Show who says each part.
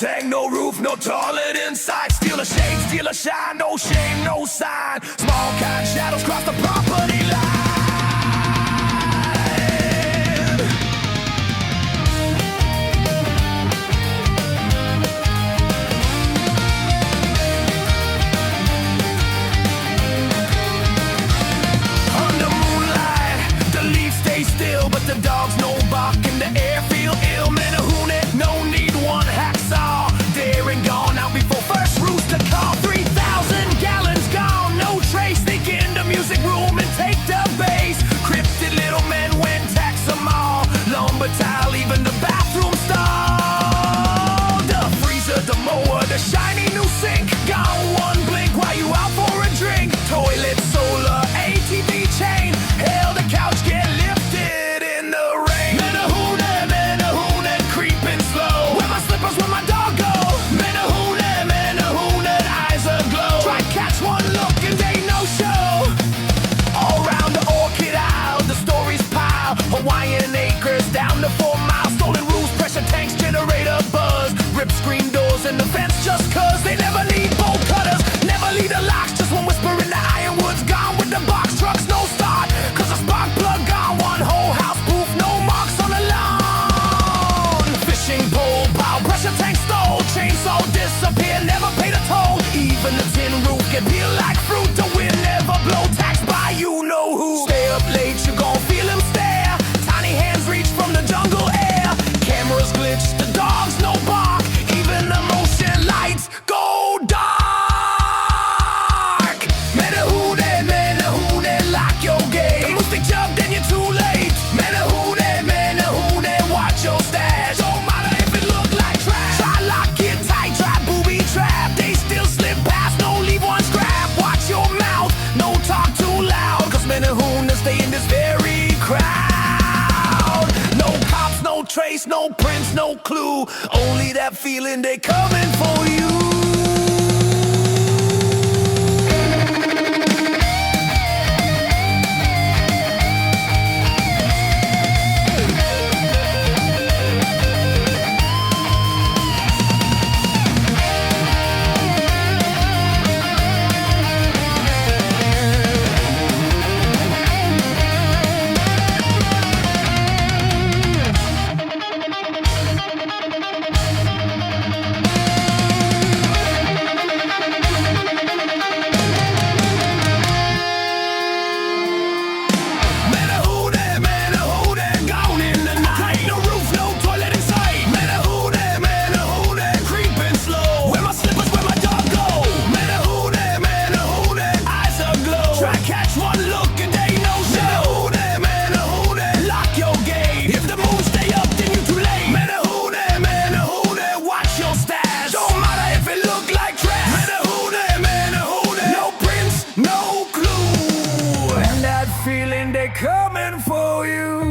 Speaker 1: tank, no roof, no toilet inside. Steal a shade, steal a shine, no shame, no sign. Small kind shadows cross the property line. Under moonlight, the leaves stay still, but the dogs no bark and the air feel ill. Menehune, no need one hacksaw. There and gone out before first rooster call. 3,000 gallons gone, no trace. Sneak in the music room and take the bass. Crypted little men when tax them all. Lumber tile, even the bathroom stall. The freezer, the mower, the shiny new sink. Gone one blink while you out for a drink. Toilet, solar, ATV chain. Hell, the couch get lifted in the rain. Menehune, Menehune, creeping slow. Where my slippers, where my dog go? Menehune, Menehune, eyes aglow. Try catch one look and they no show. All round the orchid aisle, the stories pile. Hawaiian acres down to 4 miles. Stolen roofs, pressure tanks, generator buzz. Rip screen doors and the fence just cause. They never need bolt cutters, never lead the locks. Just one whisper in the ironwoods, gone with the box trucks. No start, cause a spark plug gone. One whole house proof, no marks on the lawn. Fishing pole, pow, pressure tank stole. Chainsaw disappear, never paid a toll. Even the tin roof get peeled like fruit. The wind never blow, taxed by you know who. Stay up late, you gon' feel him stare. Tiny hands reach from the jungle air. Cameras glitch, the dogs no bark. Even the motion lights go dark. Menehune, Menehune, lock your gate. The moose they jump, then you're too late. Menehune, Menehune, watch your stash. Don't matter if it look like trash. Try lock it tight, try booby trap. They still slip past, no leave one scrap. Watch your mouth, no talk too loud. Cause Menehune stay in this very crowd. No cops, no trace, no prints, no clue. Only that feeling they coming for you. Menehune, Menehune, gone in the night. No roof, no toilet in sight. Menehune, Menehune, creeping slow. Where my slippers, where my dog go? Menehune, Menehune, eyes aglow. Try catch one look and they no show. Menehune, Menehune, lock your gate. If the moon stay up, then you too late. Menehune, Menehune, watch your stash. Don't matter if it look like trash. Menehune, Menehune, no prints, no clue. And that feeling they coming for you.